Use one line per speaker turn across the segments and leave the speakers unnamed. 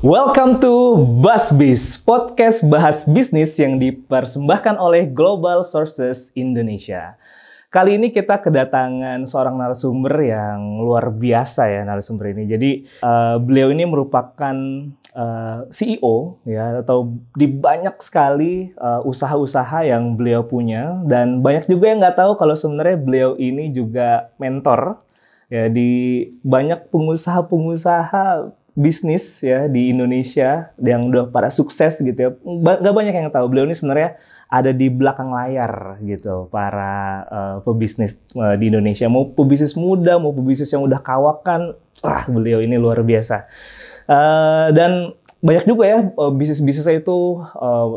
Welcome to BusBiz, podcast bahas bisnis yang dipersembahkan oleh Global Sources Indonesia. Kali ini kita kedatangan seorang narasumber yang luar biasa ya, narasumber ini. Jadi beliau ini merupakan CEO ya, atau di banyak sekali usaha-usaha yang beliau punya, dan banyak juga yang nggak tahu kalau sebenarnya beliau ini juga mentor ya di banyak pengusaha-pengusaha bisnis ya di Indonesia yang udah pada sukses gitu ya. Nggak banyak yang tahu beliau ini sebenarnya ada di belakang layar gitu para pebisnis di Indonesia, mau pebisnis muda mau pebisnis yang udah kawakan, beliau ini luar biasa. Dan banyak juga ya bisnis-bisnis saya itu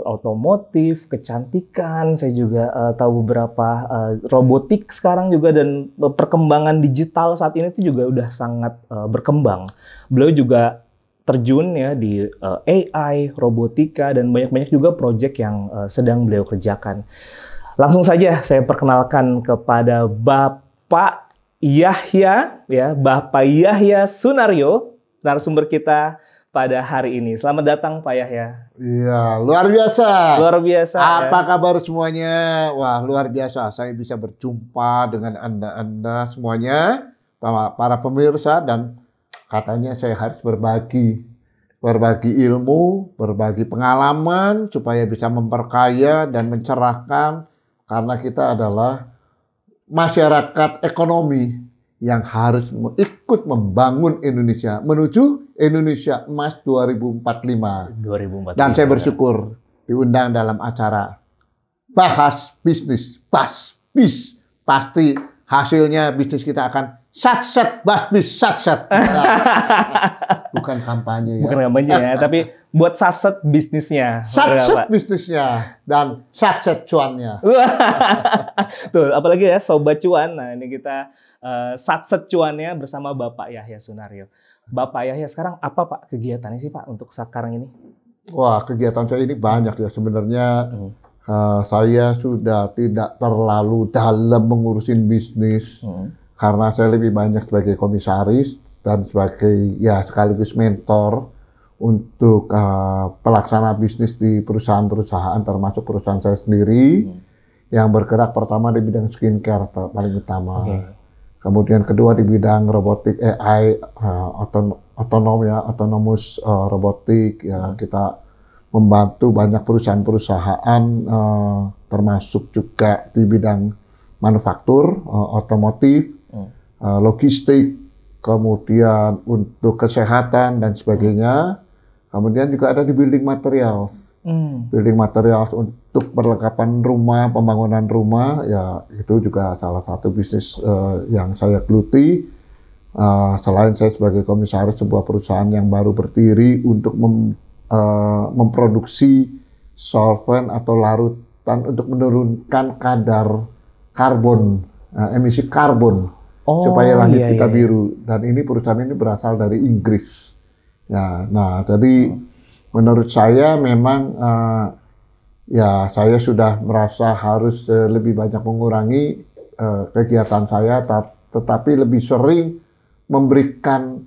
otomotif, kecantikan, saya juga tahu beberapa robotik sekarang juga, dan perkembangan digital saat ini itu juga udah sangat berkembang. Beliau juga terjun ya di AI, robotika, dan banyak-banyak juga proyek yang sedang beliau kerjakan. Langsung saja saya perkenalkan kepada Bapak Yahya ya, Bapak Yahya Sunaryo, narasumber kita pada hari ini. Selamat datang Pak Yahya.
Iya, luar biasa.
Luar biasa.
Apa kabar semuanya? Wah, luar biasa. Saya bisa berjumpa dengan Anda semuanya, para pemirsa, dan katanya saya harus berbagi ilmu, berbagi pengalaman supaya bisa memperkaya dan mencerahkan, karena kita adalah masyarakat ekonomi yang harus ikut membangun Indonesia menuju Indonesia Emas 2045. Dan saya bersyukur diundang dalam acara Bahas Bisnis, BusBiz. Pasti hasilnya bisnis kita akan satset, BusBiz, satset. Bukan kampanye ya.
Bukan kampanye ya, tapi buat satset bisnisnya.
Satset bisnisnya dan satset cuannya.
Tuh, apalagi ya Sobat Cuan. Nah, ini kita satset cuannya bersama Bapak Yahya Sunaryo. Bapak Yahya, sekarang apa Pak kegiatannya sih Pak untuk sekarang ini?
Wah, kegiatan saya ini banyak ya sebenarnya. Saya sudah tidak terlalu dalam mengurusin bisnis, karena saya lebih banyak sebagai komisaris dan sebagai ya sekaligus mentor untuk pelaksana bisnis di perusahaan-perusahaan, termasuk perusahaan saya sendiri yang bergerak pertama di bidang skincare paling utama. Kemudian kedua di bidang robotik AI, autonomous robotik ya. Kita membantu banyak perusahaan-perusahaan termasuk juga di bidang manufaktur, otomotif, logistik, kemudian untuk kesehatan dan sebagainya. Kemudian juga ada di building material. Building material untuk perlengkapan rumah, pembangunan rumah, ya itu juga salah satu bisnis yang saya geluti. Selain saya sebagai komisaris sebuah perusahaan yang baru berdiri untuk memproduksi solvent atau larutan untuk menurunkan kadar karbon, emisi karbon, supaya langit kita biru. Dan ini perusahaan ini berasal dari Inggris. Ya, nah jadi menurut saya memang ya saya sudah merasa harus lebih banyak mengurangi kegiatan saya, tetapi lebih sering memberikan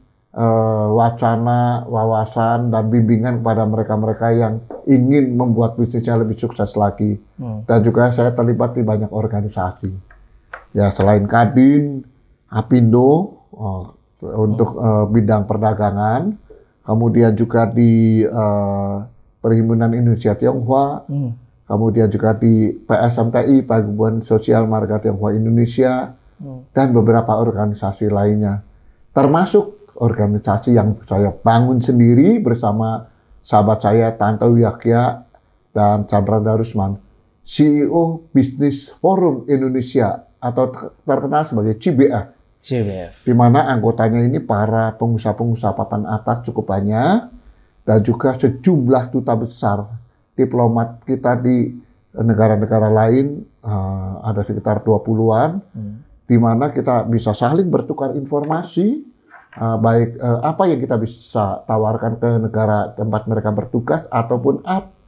wacana, wawasan, dan bimbingan kepada mereka-mereka yang ingin membuat bisnisnya lebih sukses lagi. Dan juga saya terlibat di banyak organisasi. Ya, selain Kadin, Apindo untuk bidang perdagangan, kemudian juga di Perhimpunan Indonesia Tionghoa, kemudian juga di PSMTI, Paguyuban Sosial Marga Tionghoa Indonesia, dan beberapa organisasi lainnya. Termasuk organisasi yang saya bangun sendiri bersama sahabat saya Tante Yahya dan Chandra Darusman, CEO Business Forum Indonesia atau terkenal sebagai CBF. Di mana anggotanya ini para pengusaha-pengusaha papan atas cukup banyak, dan juga sejumlah duta besar diplomat kita di negara-negara lain, ada sekitar 20-an, di mana kita bisa saling bertukar informasi, baik apa yang kita bisa tawarkan ke negara tempat mereka bertugas, ataupun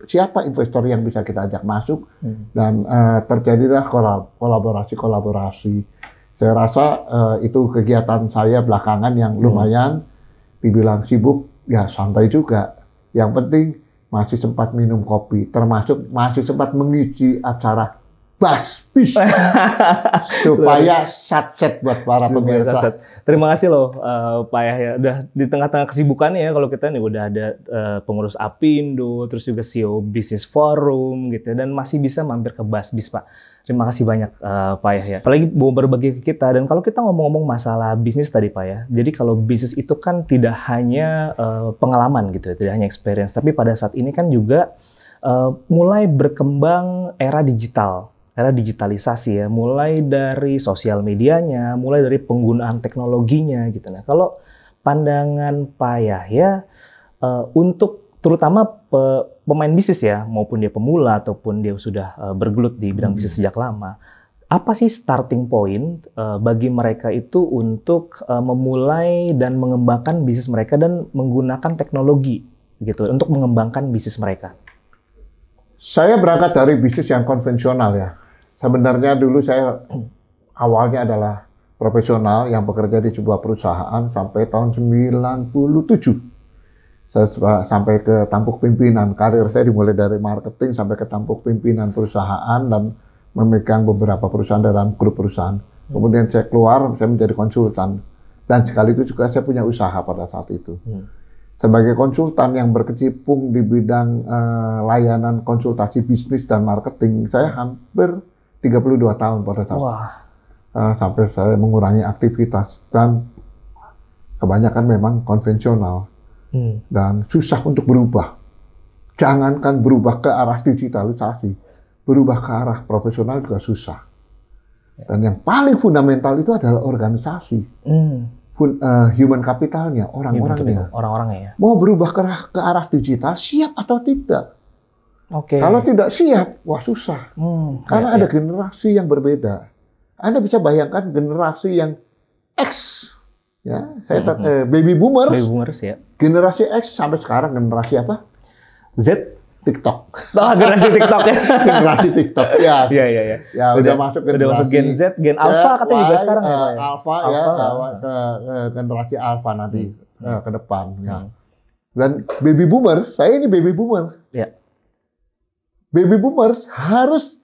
siapa investor yang bisa kita ajak masuk, dan terjadilah kolaborasi. Saya rasa itu kegiatan saya belakangan yang lumayan dibilang sibuk, ya santai juga. Yang penting masih sempat minum kopi, termasuk masih sempat mengisi acara BuzzBiz supaya satset buat para pemirsa.
Terima kasih loh Pak Yahya. Udah di tengah-tengah kesibukannya ya, kalau kita nih udah ada pengurus Apindo, terus juga CEO Business Forum gitu, dan masih bisa mampir ke BuzzBiz Pak. Terima kasih banyak Pak Yahya. Apalagi mau berbagi ke kita. Dan kalau kita ngomong-ngomong masalah bisnis tadi Pak ya, jadi kalau bisnis itu kan tidak hanya pengalaman gitu, tidak hanya experience, tapi pada saat ini kan juga mulai berkembang era digital. Era digitalisasi ya, mulai dari sosial medianya, mulai dari penggunaan teknologinya gitu. Nah, kalau pandangan Pak Yahya untuk terutama pemain bisnis ya, maupun dia pemula ataupun dia sudah bergelut di bidang bisnis sejak lama, apa sih starting point bagi mereka itu untuk memulai dan mengembangkan bisnis mereka dan menggunakan teknologi gitu untuk mengembangkan bisnis mereka?
Saya berangkat dari bisnis yang konvensional ya. Sebenarnya dulu saya awalnya adalah profesional yang bekerja di sebuah perusahaan sampai tahun 97. Saya sampai ke tampuk pimpinan. Karir saya dimulai dari marketing sampai ke tampuk pimpinan perusahaan dan memegang beberapa perusahaan dalam grup perusahaan. Kemudian saya keluar, saya menjadi konsultan. Dan sekaligus juga saya punya usaha pada saat itu. Sebagai konsultan yang berkecimpung di bidang layanan konsultasi bisnis dan marketing, saya hampir 32 tahun pada saat sampai saya mengurangi aktivitas dan kebanyakan memang konvensional dan susah untuk berubah. Jangankan berubah ke arah digitalisasi, berubah ke arah profesional juga susah. Dan yang paling fundamental itu adalah organisasi, human capitalnya, orang-orangnya.
Ya.
Mau berubah ke arah digital, siap atau tidak? Kalau tidak siap, wah susah. Karena ada generasi yang berbeda. Anda bisa bayangkan generasi yang X, ya, baby boomer.
Baby boomers ya.
Generasi X sampai sekarang generasi apa?
Z.
TikTok.
Oh, generasi TikTok ya.
Generasi TikTok, ya.
Iya.
Ya, udah masuk
Gen Z, Gen Alpha katanya juga sekarang ya.
Alpha ya, ke generasi Alpha nanti ke depan. Ya. Dan baby boomer, saya ini baby boomer.
Ya.
Baby boomers harus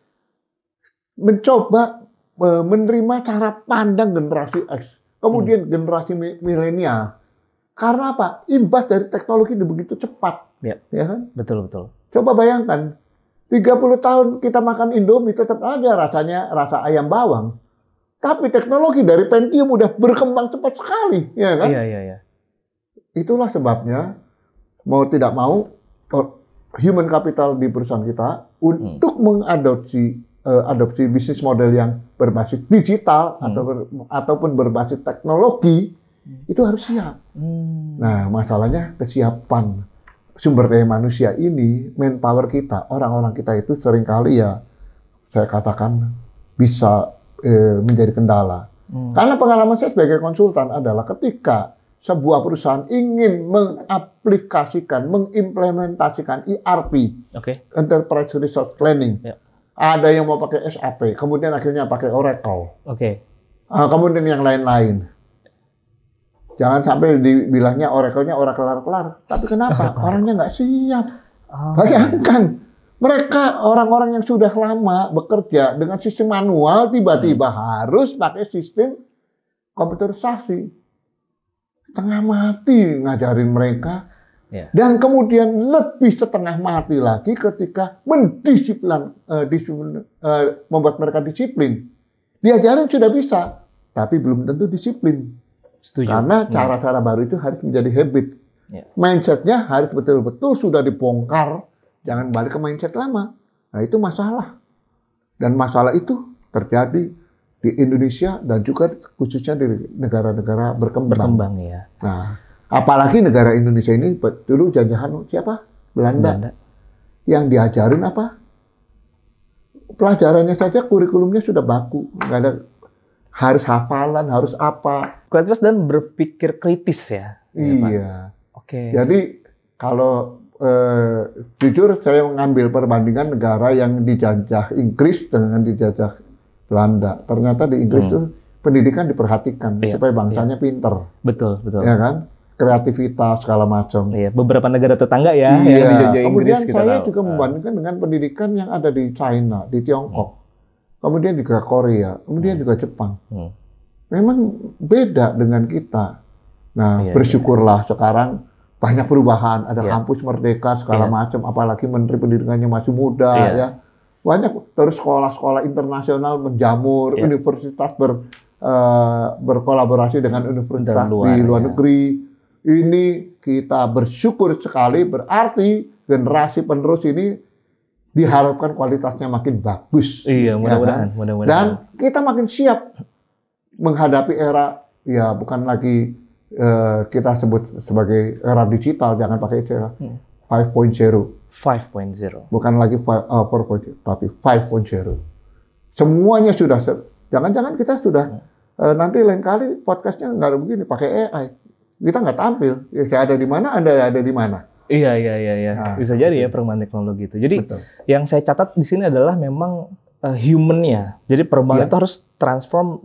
mencoba menerima cara pandang generasi X. Kemudian generasi milenial. Karena apa? Imbas dari teknologi itu begitu cepat.
Ya
kan?
Betul.
Coba bayangkan, 30 tahun kita makan Indomie tetap aja rasanya rasa ayam bawang. Tapi teknologi dari Pentium udah berkembang cepat sekali. Ya kan?
Iya.
Itulah sebabnya, mau tidak mau, human capital di perusahaan kita untuk mengadopsi bisnis model yang berbasis digital ataupun berbasis teknologi itu harus siap. Nah, masalahnya kesiapan sumber daya manusia ini, manpower kita, orang-orang kita itu seringkali ya saya katakan bisa menjadi kendala. Karena pengalaman saya sebagai konsultan adalah ketika sebuah perusahaan ingin mengaplikasikan, mengimplementasikan ERP, Enterprise Resource Planning. Ada yang mau pakai SAP, kemudian akhirnya pakai Oracle. Kemudian yang lain-lain. Jangan sampai dibilangnya Oracle-nya orang kelar-kelar. Tapi kenapa? Orangnya nggak siap. Bayangkan, mereka orang-orang yang sudah lama bekerja dengan sistem manual, tiba-tiba harus pakai sistem komputerisasi. Setengah mati ngajarin mereka, dan kemudian lebih setengah mati lagi ketika membuat mereka disiplin. Diajarin sudah bisa, tapi belum tentu disiplin.
Setuju.
Karena cara-cara baru itu harus menjadi habit. Mindsetnya harus betul-betul sudah dibongkar, jangan balik ke mindset lama. Nah, itu masalah. Dan masalah itu terjadi di Indonesia dan juga khususnya di negara-negara berkembang.
Ya.
Nah, apalagi negara Indonesia ini dulu jajahan siapa? Belanda. Yang diajarin apa? Pelajarannya saja kurikulumnya sudah baku, nggak ada harus hafalan, harus apa.
Kreatif dan berpikir kritis ya.
Iya. Jadi kalau jujur saya mengambil perbandingan negara yang dijajah Inggris dengan dijajah Belanda. Ternyata di Inggris itu pendidikan diperhatikan supaya bangsanya pinter.
Betul.
Ya kan? kreativitas segala macam.
Iya, beberapa negara tetangga ya yang
Iya.
dijajah Inggris
Kemudian
kita
saya
tahu.
juga membandingkan dengan pendidikan yang ada di China, di Tiongkok, kemudian juga Korea, kemudian juga Jepang. Memang beda dengan kita. Nah,
Iya,
bersyukurlah sekarang banyak perubahan, ada
Iya.
kampus merdeka segala
Iya.
macam, apalagi menteri pendidikannya masih muda
Iya.
ya. Banyak terus sekolah-sekolah internasional menjamur,
Iya.
universitas berkolaborasi dengan universitas
Dan
di luar
ya.
negeri. Ini kita bersyukur sekali, berarti generasi penerus ini diharapkan kualitasnya makin bagus.
Iya, mudah-mudahan,
kan?
mudah-mudahan.
Dan kita makin siap menghadapi era, ya bukan lagi kita sebut sebagai era digital, jangan pakai istilah 5.0.
5.0.
Bukan lagi 4.0, tapi 5.0. Semuanya sudah, jangan-jangan kita sudah, nanti lain kali podcastnya nggak ada begini, pakai AI. Kita nggak tampil, ya, saya ada di mana, Anda ada di mana.
Iya.
Nah,
Bisa jadi ya perkembangan teknologi itu. Jadi
Betul.
yang saya catat di sini adalah memang human-nya. Jadi perkembangan
Iya.
itu harus transform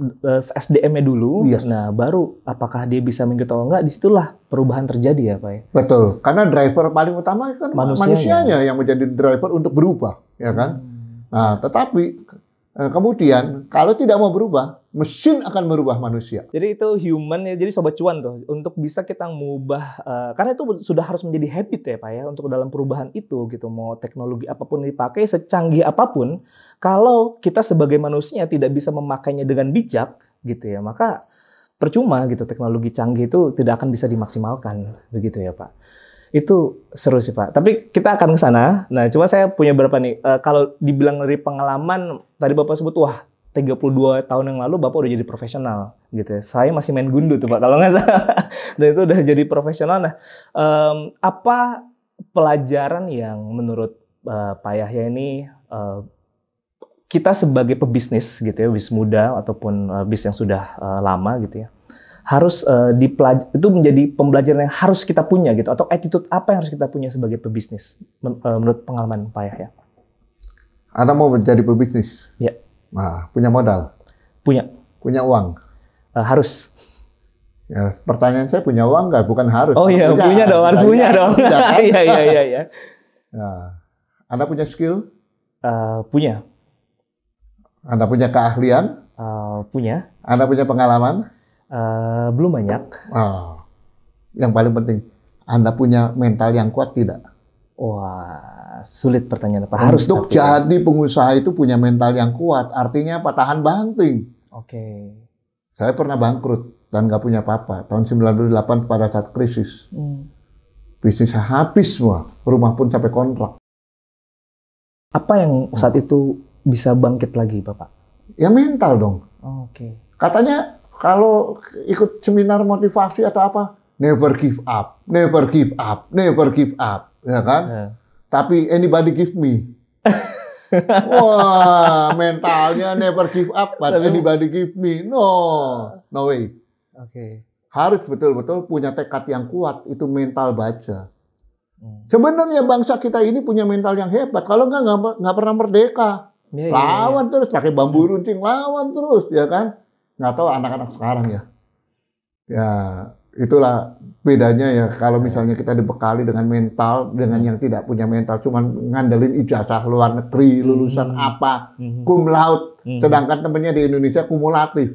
SDM-nya dulu.
Yes.
Nah, baru apakah dia bisa mengikuti atau enggak, disitulah perubahan terjadi ya Pak ya.
Betul, karena driver paling utama kan manusianya yang menjadi driver untuk berubah, ya kan? Nah, tetapi kemudian kalau tidak mau berubah, mesin akan merubah manusia.
Jadi itu human ya, jadi Sobat Cuan tuh, untuk bisa kita mengubah, karena itu sudah harus menjadi habit ya Pak ya, untuk dalam perubahan itu gitu, mau teknologi apapun dipakai, secanggih apapun, kalau kita sebagai manusia tidak bisa memakainya dengan bijak gitu ya, maka percuma gitu, teknologi canggih itu tidak akan bisa dimaksimalkan, begitu ya Pak. Itu seru sih Pak. Tapi kita akan ke sana. Nah, cuma saya punya berapa nih, kalau dibilang dari pengalaman, tadi Bapak sebut, wah 32 tahun yang lalu Bapak udah jadi profesional gitu ya. Saya masih main gundu tuh Pak kalau nggak salah. Dan itu udah jadi profesional. Nah, apa pelajaran yang menurut Pak Yahya ini kita sebagai pebisnis gitu ya, bis muda ataupun bis yang sudah lama gitu ya, harus itu menjadi pembelajaran yang harus kita punya gitu, atau attitude apa yang harus kita punya sebagai pebisnis menurut pengalaman Pak Yahya?
Anda mau menjadi pebisnis?
Ya.
Nah, punya modal? Punya uang?
Harus.
Ya, pertanyaan saya punya uang nggak? Bukan harus.
Oh iya, punya dong, harus punya dong. Iya.
Nah, Anda punya skill?
Punya.
Anda punya keahlian?
Punya.
Anda punya pengalaman?
Belum banyak.
Yang paling penting, Anda punya mental yang kuat tidak?
Wah, sulit pertanyaan Pak. Harus.
Untuk jadi pengusaha itu punya mental yang kuat, artinya apa? Tahan banting.
Oke.
Saya pernah bangkrut dan nggak punya apa-apa. Tahun 98 pada saat krisis. Bisnis saya habis semua, rumah pun sampai kontrak.
Apa yang saat itu bisa bangkit lagi Bapak?
Ya mental dong.
Oke.
Katanya kalau ikut seminar motivasi atau apa, never give up, never give up, never give up, ya kan? Tapi anybody give me. Wah, mentalnya never give up, but anybody give me. No way.
Oke.
Harus betul-betul punya tekad yang kuat, itu mental baja. Sebenarnya bangsa kita ini punya mental yang hebat. Kalau nggak pernah merdeka. Lawan terus, pakai bambu runcing, lawan terus, ya kan? Nggak tahu anak-anak sekarang ya. Ya, itulah bedanya ya. Kalau misalnya kita dibekali dengan mental, dengan yang tidak punya mental, cuman ngandelin ijazah luar negeri, lulusan apa, cum laude, sedangkan temennya di Indonesia kumulatif.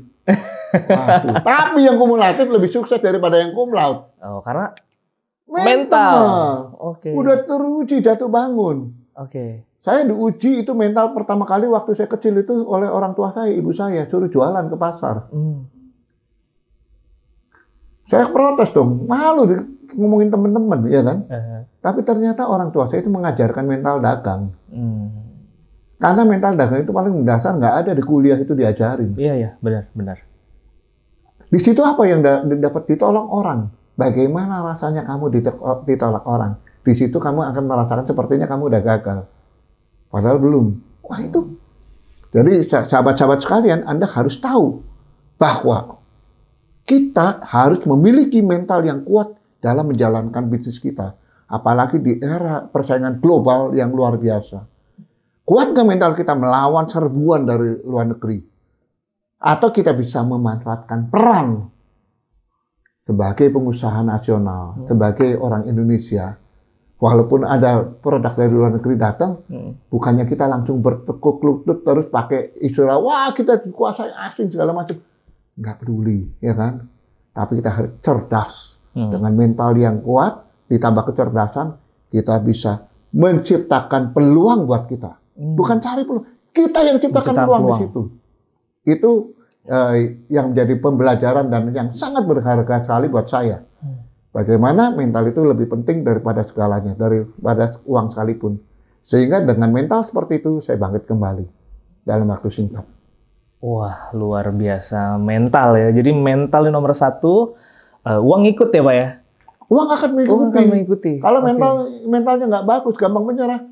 Waduh. Tapi yang kumulatif lebih sukses daripada yang cum laude.
Oh, karena
mental.
Oke.
Udah teruji jatuh bangun.
Oke.
Saya diuji itu mental pertama kali waktu saya kecil itu oleh orang tua saya, ibu saya, suruh jualan ke pasar. Saya protes dong, malu ngomongin teman-teman, ya kan? Tapi ternyata orang tua saya itu mengajarkan mental dagang. Karena mental dagang itu paling mendasar, nggak ada di kuliah itu diajarin.
Iya, benar.
Di situ apa yang dapat ditolong orang? Bagaimana rasanya kamu ditolak orang? Di situ kamu akan merasakan sepertinya kamu udah gagal. Padahal belum. Wah itu. Jadi sahabat-sahabat sekalian, Anda harus tahu bahwa kita harus memiliki mental yang kuat dalam menjalankan bisnis kita. Apalagi di era persaingan global yang luar biasa. Kuat nggak mental kita melawan serbuan dari luar negeri? Atau kita bisa memanfaatkan perang sebagai pengusaha nasional, sebagai orang Indonesia, walaupun ada produk dari luar negeri datang, bukannya kita langsung bertekuk lutut terus pakai istilah, wah kita dikuasai asing segala macam. Nggak peduli, ya kan? Tapi kita harus cerdas. Dengan mental yang kuat, ditambah kecerdasan, kita bisa menciptakan peluang buat kita. Bukan cari peluang, kita yang ciptakan peluang di situ. Itu yang menjadi pembelajaran dan yang sangat berharga sekali buat saya. Bagaimana mental itu lebih penting daripada segalanya, daripada uang sekalipun. Sehingga dengan mental seperti itu, saya bangkit kembali dalam waktu singkat.
Wah, luar biasa. Mental ya. Jadi mental nomor satu, uang ikut ya Pak ya?
Uang akan mengikuti. Kalau mentalnya nggak bagus, gampang menyerah.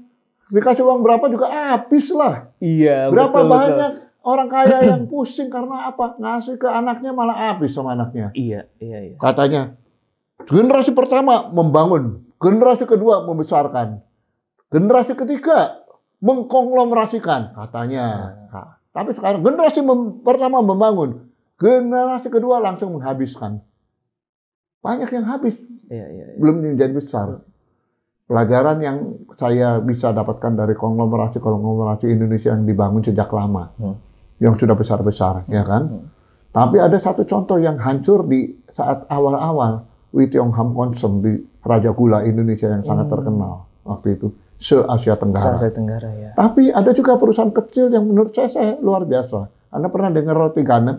Dikasih uang berapa juga habis lah.
Iya,
berapa banyak orang kaya yang pusing karena apa? Ngasih ke anaknya malah habis sama anaknya.
Iya.
Katanya, generasi pertama membangun, generasi kedua membesarkan, generasi ketiga mengkonglomerasikan, katanya. Tapi sekarang generasi pertama membangun, generasi kedua langsung menghabiskan. Banyak yang habis, belum menjadi besar. Pelajaran yang saya bisa dapatkan dari konglomerasi Indonesia yang dibangun sejak lama, yang sudah besar-besar, ya kan? Tapi ada satu contoh yang hancur di saat awal-awal, Wee Tiong Ham Konsem di Raja Gula Indonesia yang sangat terkenal waktu itu, se-Asia Tenggara.
Ya.
Tapi ada juga perusahaan kecil yang menurut saya luar biasa. Anda pernah dengar Roti Ganet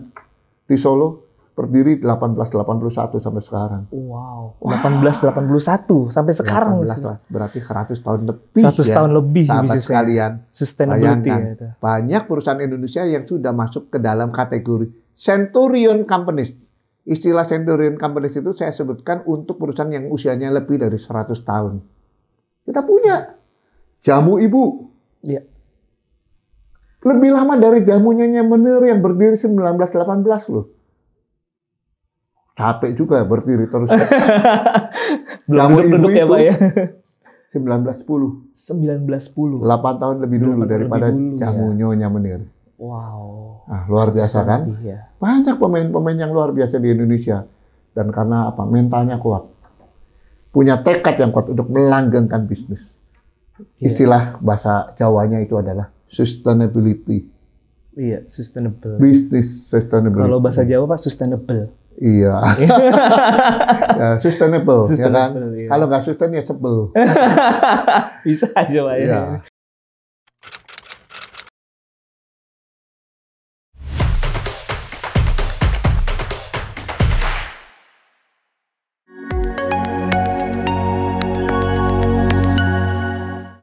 di Solo? Berdiri 1881 sampai sekarang.
Wow, 1881 sampai sekarang.
18, berarti 100 tahun lebih.
100 tahun lebih.
Sahabat sekalian.
Sustainability.
Bayangkan, banyak perusahaan Indonesia yang sudah masuk ke dalam kategori Centurion Companies. Istilah Centurion Companies itu saya sebutkan untuk perusahaan yang usianya lebih dari 100 tahun. Kita punya jamu ibu.
Iya.
Lebih lama dari jamunya Menir yang berdiri 1918 loh. Capek juga berdiri terus.
Belum duduk ya Pak ya.
1910.
1910.
8 tahun lebih dulu daripada jamu Nyonya Menir.
Wow.
Nah, luar biasa kan?
Ya.
Banyak pemain-pemain yang luar biasa di Indonesia. Dan karena apa? Mentalnya kuat. Punya tekad yang kuat untuk melanggengkan bisnis. Istilah bahasa Jawanya itu adalah sustainability.
Iya, sustainable.
Business sustainability.
Kalau bahasa Jawa Pak, sustainable.
Iya. Ya, sustainable, ya kan?
Iya.
Kalau nggak sustain ya sebel.
Bisa aja Pak ya.
Ya.